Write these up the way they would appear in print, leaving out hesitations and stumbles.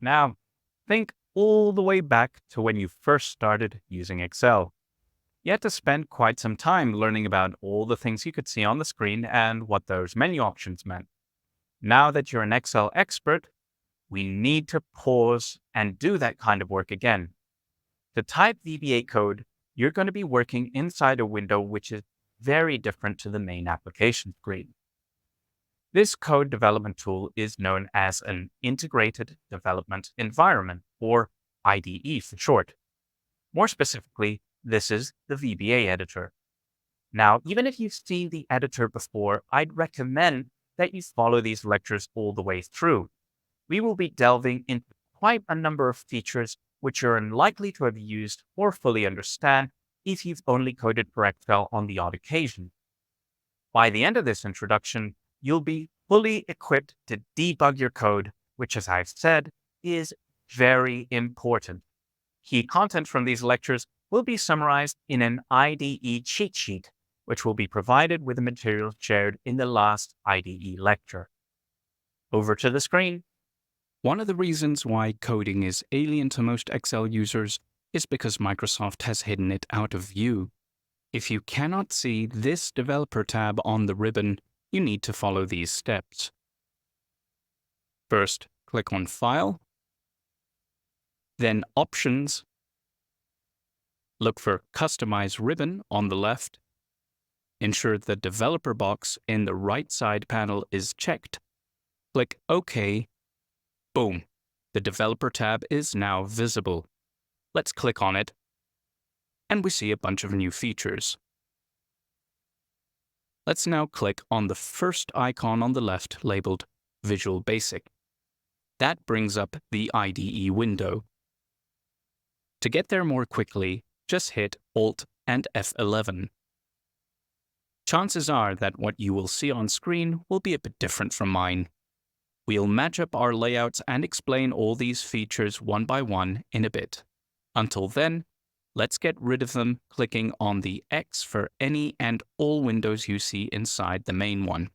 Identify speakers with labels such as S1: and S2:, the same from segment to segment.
S1: Now, think all the way back to when you first started using Excel. You had to spend quite some time learning about all the things you could see on the screen and what those menu options meant. Now that you're an Excel expert, we need to pause and do that kind of work again. To type VBA code, you're going to be working inside a window which is very different to the main application screen. This code development tool is known as an Integrated Development Environment, or IDE for short. More specifically, this is the VBA editor. Now, even if you've seen the editor before, I'd recommend that you follow these lectures all the way through. We will be delving into quite a number of features which you're unlikely to have used or fully understand if you've only coded for Excel on the odd occasion. By the end of this introduction, you'll be fully equipped to debug your code, which, as I've said, is very important. Key content from these lectures will be summarized in an IDE cheat sheet, which will be provided with the materials shared in the last IDE lecture. Over to the screen.
S2: One of the reasons why coding is alien to most Excel users is because Microsoft has hidden it out of view. If you cannot see this Developer tab on the ribbon, you need to follow these steps. First, click on File, then Options. Look for Customize Ribbon on the left. Ensure the Developer box in the right side panel is checked. Click OK. Boom! The Developer tab is now visible. Let's click on it, and we see a bunch of new features. Let's now click on the first icon on the left labeled Visual Basic. That brings up the IDE window. To get there more quickly, just hit Alt and F11. Chances are that what you will see on screen will be a bit different from mine. We'll match up our layouts and explain all these features one by one in a bit. Until then, let's get rid of them clicking on the X for any and all windows you see inside the main one.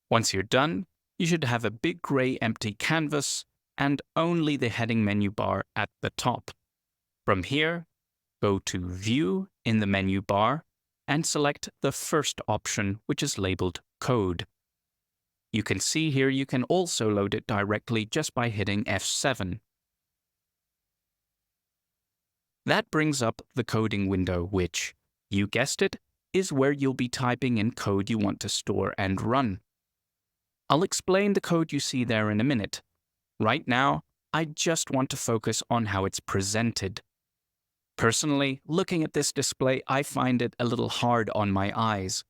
S2: Once you're done, you should have a big gray empty canvas and only the heading menu bar at the top. From here, go to View in the menu bar and select the first option, which is labeled Code. You can see here you can also load it directly just by hitting F7. That brings up the coding window, which, you guessed it, is where you'll be typing in code you want to store and run. I'll explain the code you see there in a minute. Right now, I just want to focus on how it's presented. Personally, looking at this display, I find it a little hard on my eyes.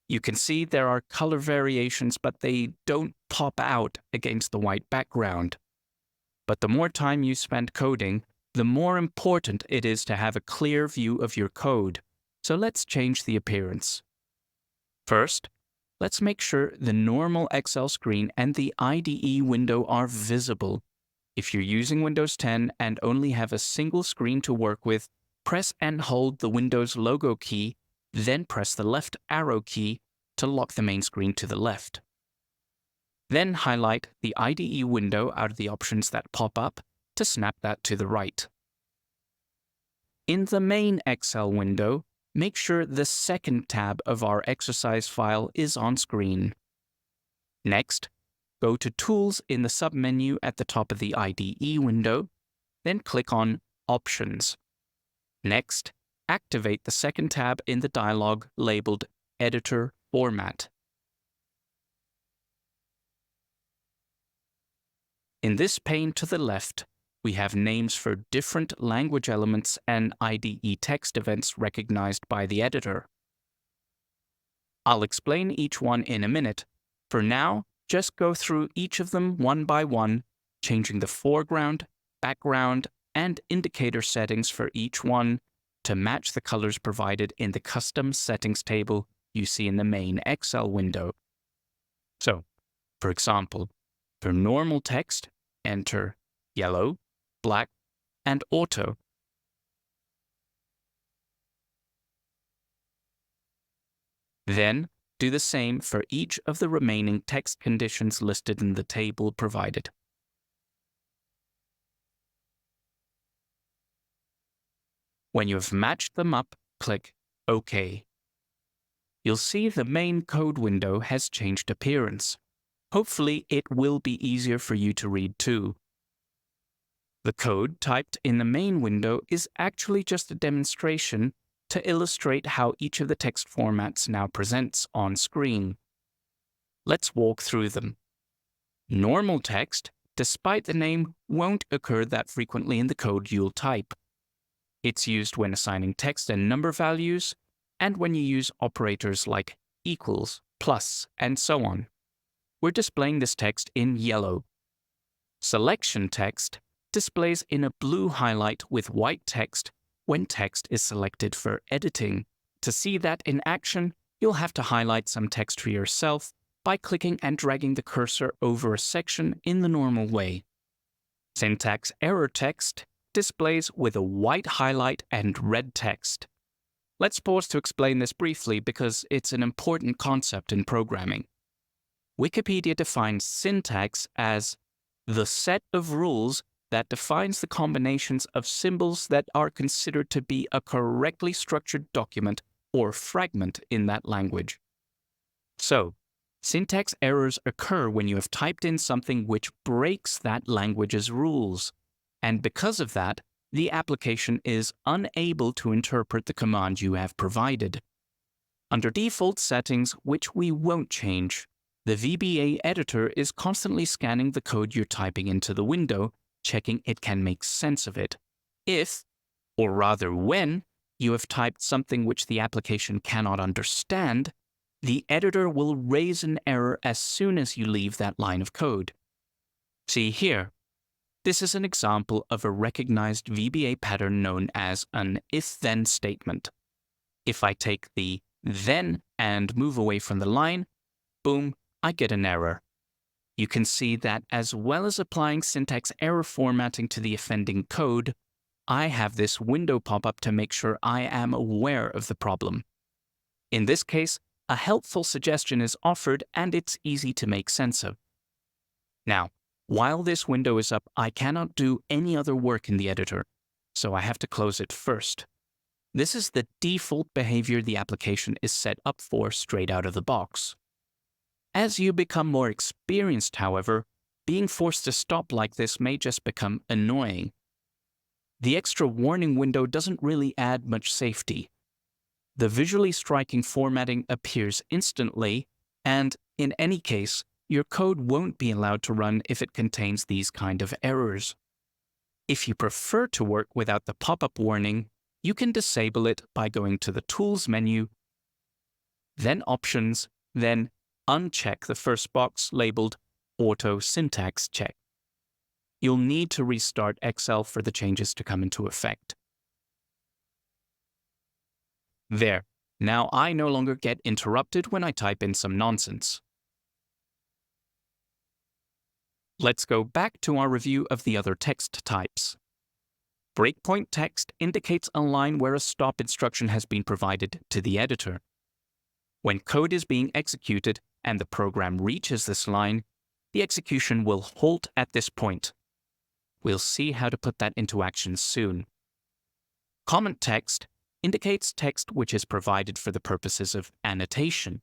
S2: You can see there are color variations, but they don't pop out against the white background. But the more time you spend coding, the more important it is to have a clear view of your code. So let's change the appearance. First, let's make sure the normal Excel screen and the IDE window are visible. If you're using Windows 10 and only have a single screen to work with, press and hold the Windows logo key, then press the left arrow key to lock the main screen to the left. Then highlight the IDE window out of the options that pop up to snap that to the right. In the main Excel window, make sure the second tab of our exercise file is on screen. Next, go to Tools in the submenu at the top of the IDE window, then click on Options. Next, activate the second tab in the dialog labeled Editor Format. In this pane to the left, we have names for different language elements and IDE text events recognized by the editor. I'll explain each one in a minute. For now, just go through each of them one by one, changing the foreground, background, and indicator settings for each one to match the colors provided in the custom settings table you see in the main Excel window. So, for example, for normal text, enter yellow, black, and auto. Then, do the same for each of the remaining text conditions listed in the table provided. When you have matched them up, click OK. You'll see the main code window has changed appearance. Hopefully, it will be easier for you to read too. The code typed in the main window is actually just a demonstration to illustrate how each of the text formats now presents on screen. Let's walk through them. Normal text, despite the name, won't occur that frequently in the code you'll type. It's used when assigning text and number values, and when you use operators like equals, plus, and so on. We're displaying this text in yellow. Selection text displays in a blue highlight with white text when text is selected for editing. To see that in action, you'll have to highlight some text for yourself by clicking and dragging the cursor over a section in the normal way. Syntax error text displays with a white highlight and red text. Let's pause to explain this briefly because it's an important concept in programming. Wikipedia defines syntax as the set of rules that defines the combinations of symbols that are considered to be a correctly structured document or fragment in that language. So, syntax errors occur when you have typed in something which breaks that language's rules, and because of that, the application is unable to interpret the command you have provided. Under default settings, which we won't change, the VBA editor is constantly scanning the code you're typing into the window, checking it can make sense of it. If, or rather when, you have typed something which the application cannot understand, the editor will raise an error as soon as you leave that line of code. See here. This is an example of a recognized VBA pattern known as an if-then statement. If I take the then and move away from the line, boom, I get an error. You can see that as well as applying syntax error formatting to the offending code, I have this window pop up to make sure I am aware of the problem. In this case, a helpful suggestion is offered and it's easy to make sense of. Now, while this window is up, I cannot do any other work in the editor, so I have to close it first. This is the default behavior the application is set up for straight out of the box. As you become more experienced, however, being forced to stop like this may just become annoying. The extra warning window doesn't really add much safety. The visually striking formatting appears instantly, and in any case, your code won't be allowed to run if it contains these kind of errors. If you prefer to work without the pop-up warning, you can disable it by going to the Tools menu, then Options, then uncheck the first box labeled Auto Syntax Check. You'll need to restart Excel for the changes to come into effect. There. Now I no longer get interrupted when I type in some nonsense. Let's go back to our review of the other text types. Breakpoint text indicates a line where a stop instruction has been provided to the editor. When code is being executed and the program reaches this line, the execution will halt at this point. We'll see how to put that into action soon. Comment text indicates text which is provided for the purposes of annotation.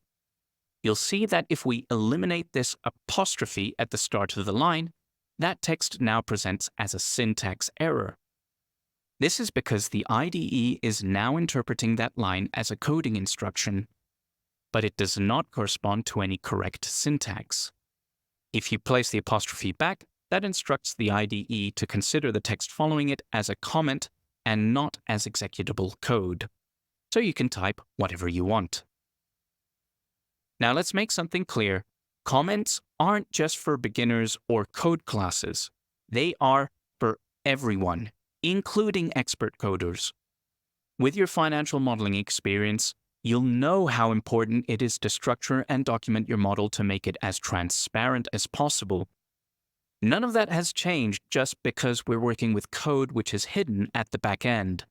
S2: You'll see that if we eliminate this apostrophe at the start of the line, that text now presents as a syntax error. This is because the IDE is now interpreting that line as a coding instruction, but it does not correspond to any correct syntax. If you place the apostrophe back, that instructs the IDE to consider the text following it as a comment and not as executable code. So you can type whatever you want. Now let's make something clear. Comments aren't just for beginners or code classes. They are for everyone, including expert coders. With your financial modeling experience, you'll know how important it is to structure and document your model to make it as transparent as possible. None of that has changed just because we're working with code which is hidden at the back end.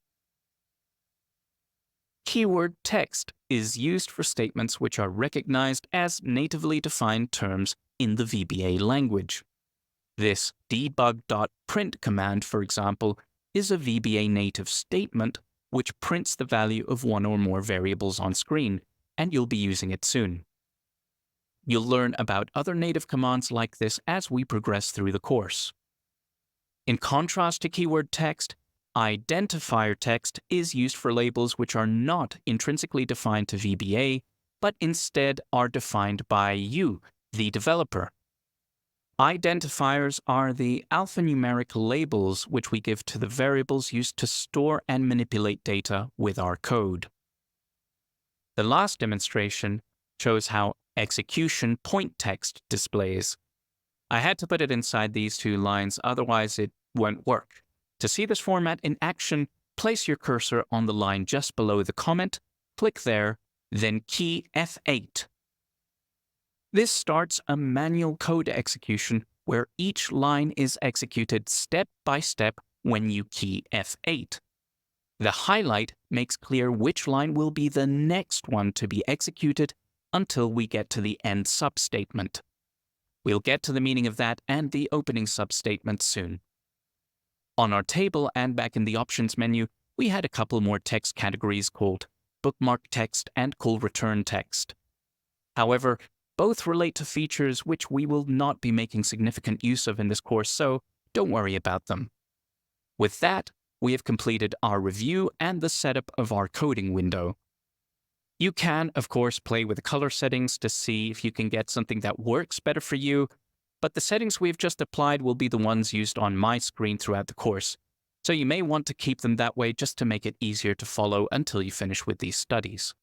S2: Keyword text is used for statements which are recognized as natively defined terms in the VBA language. This debug.print command, for example, is a VBA native statement which prints the value of one or more variables on screen, and you'll be using it soon. You'll learn about other native commands like this as we progress through the course. In contrast to keyword text, identifier text is used for labels which are not intrinsically defined to VBA, but instead are defined by you, the developer. Identifiers are the alphanumeric labels which we give to the variables used to store and manipulate data with our code. The last demonstration shows how execution point text displays. I had to put it inside these two lines, otherwise it won't work. To see this format in action, place your cursor on the line just below the comment, click there, then key F8. This starts a manual code execution where each line is executed step by step when you key F8. The highlight makes clear which line will be the next one to be executed until we get to the end substatement. We'll get to the meaning of that and the opening substatement soon. On our table and back in the options menu, we had a couple more text categories called bookmark text and call return text. However, both relate to features which we will not be making significant use of in this course, so don't worry about them. With that, we have completed our review and the setup of our coding window. You can, of course, play with the color settings to see if you can get something that works better for you, but the settings we've just applied will be the ones used on my screen throughout the course, so you may want to keep them that way just to make it easier to follow until you finish with these studies.